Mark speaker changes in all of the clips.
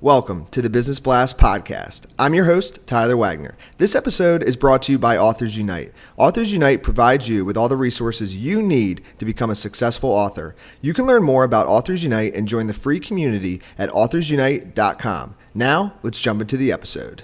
Speaker 1: Welcome to the Business Blast podcast. I'm your host, Tyler Wagner. This episode is brought to you by Authors Unite. Authors Unite provides you with all the resources you need to become a successful author. You can learn more about Authors Unite and join the free community at authorsunite.com. Now, let's jump into the episode.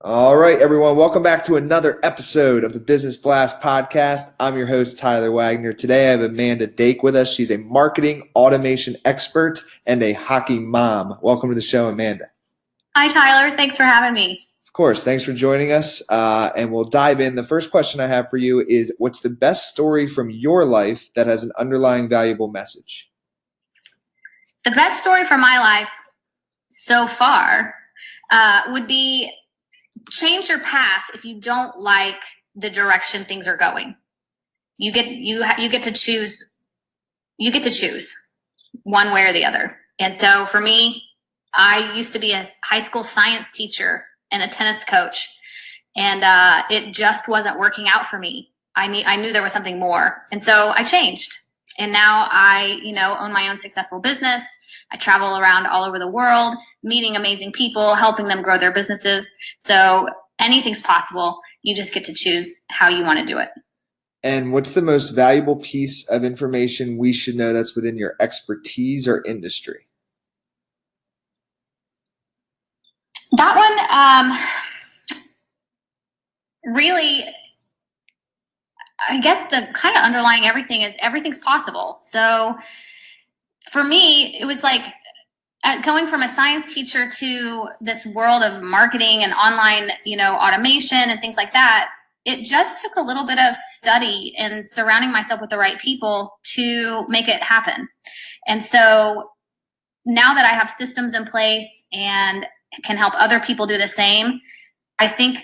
Speaker 1: All right, everyone. Welcome back to another episode of the Business Blast podcast. I'm your host, Tyler Wagner. Today, I have Amanda Dake with us. She's a marketing automation expert and a hockey mom. Welcome to the show, Amanda.
Speaker 2: Hi, Tyler. Thanks for having me.
Speaker 1: Of course. Thanks for joining us. And we'll dive in. The first question I have for you is, what's the best story from your life that has an underlying valuable message?
Speaker 2: The best story from my life so far would be change your path if you don't like the direction things are going. You get to choose. You get to choose one way or the other. And so for me, I used to be a high school science teacher and a tennis coach, and it just wasn't working out for me. I knew there was something more, and so I changed. And now I, own my own successful business. I travel around all over the world, meeting amazing people, helping them grow their businesses. So anything's possible. You just get to choose how you want to do it.
Speaker 1: And what's the most valuable piece of information we should know that's within your expertise or industry?
Speaker 2: That one, really, I guess the kind of underlying everything is everything's possible. So for me, it was like going from a science teacher to this world of marketing and online, automation and things like that. It just took a little bit of study and surrounding myself with the right people to make it happen. And so now that I have systems in place and can help other people do the same, I think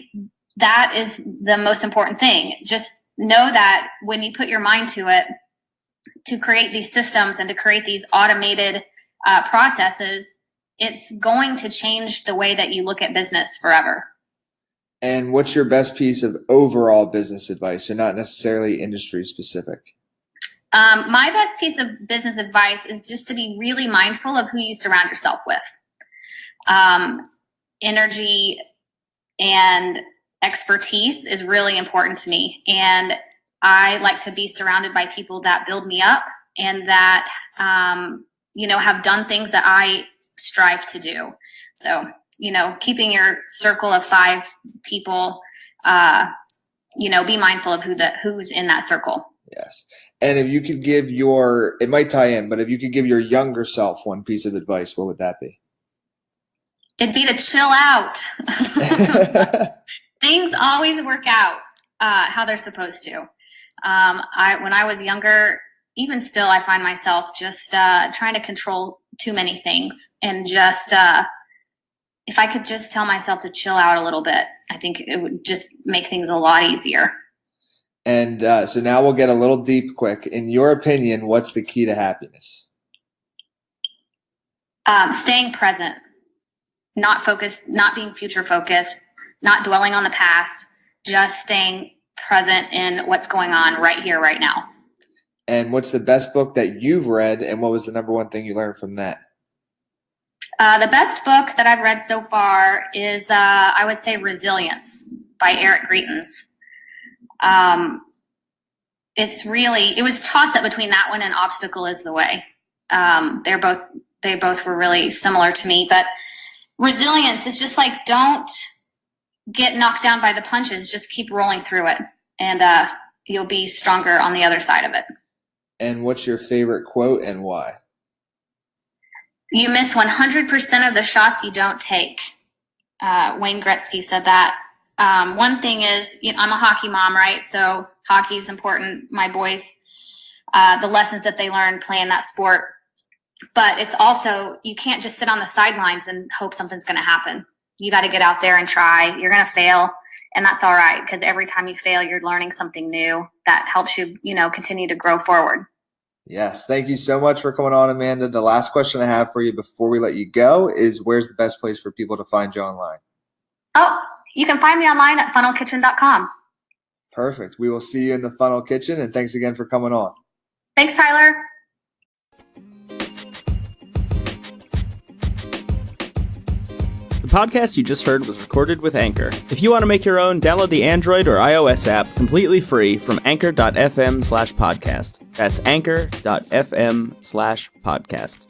Speaker 2: that is the most important thing. Just know that when you put your mind to it, to create these systems and to create these automated processes, it's going to change the way that you look at business forever.
Speaker 1: And what's your best piece of overall business advice, so not necessarily industry specific?
Speaker 2: My best piece of business advice is just to be really mindful of who you surround yourself with. Energy and expertise is really important to me. And I like to be surrounded by people that build me up and that, have done things that I strive to do. So, keeping your circle of 5 people, be mindful of who's in that circle.
Speaker 1: Yes. And if you could give it might tie in, but if you could give your younger self one piece of advice, what would that be?
Speaker 2: It'd be to chill out. Things always work out how they're supposed to. When I was younger, even still, I find myself just trying to control too many things. And just if I could just tell myself to chill out a little bit, I think it would just make things a lot easier.
Speaker 1: And so now we'll get a little deep quick. In your opinion, what's the key to happiness?
Speaker 2: Staying present, not focused, not being future focused, not dwelling on the past, just staying present in what's going on right here, right now.
Speaker 1: And what's the best book that you've read, and what was the number one thing you learned from that?
Speaker 2: The best book that I've read so far is, I would say, Resilience by Eric Greitens. It was toss-up between that one and Obstacle is the Way. They both were really similar to me, but Resilience is just like, don't get knocked down by the punches, just keep rolling through it, and you'll be stronger on the other side of it.
Speaker 1: And what's your favorite quote and why?
Speaker 2: You miss 100% of the shots you don't take. Wayne Gretzky said that. One thing is, I'm a hockey mom, right? So hockey is important. My boys, the lessons that they learn playing that sport. But it's also, you can't just sit on the sidelines and hope something's going to happen. You got to get out there and try. You're going to fail, and that's all right, because every time you fail, you're learning something new that helps you, continue to grow forward.
Speaker 1: Yes. Thank you so much for coming on, Amanda. The last question I have for you before we let you go is, where's the best place for people to find you online?
Speaker 2: Oh, You can find me online at funnelkitchen.com.
Speaker 1: Perfect. We will see you in the Funnel Kitchen, and thanks again for coming on.
Speaker 2: Thanks, Tyler.
Speaker 3: The podcast you just heard was recorded with Anchor. If you want to make your own, download the Android or iOS app completely free from anchor.fm/podcast. That's anchor.fm/podcast.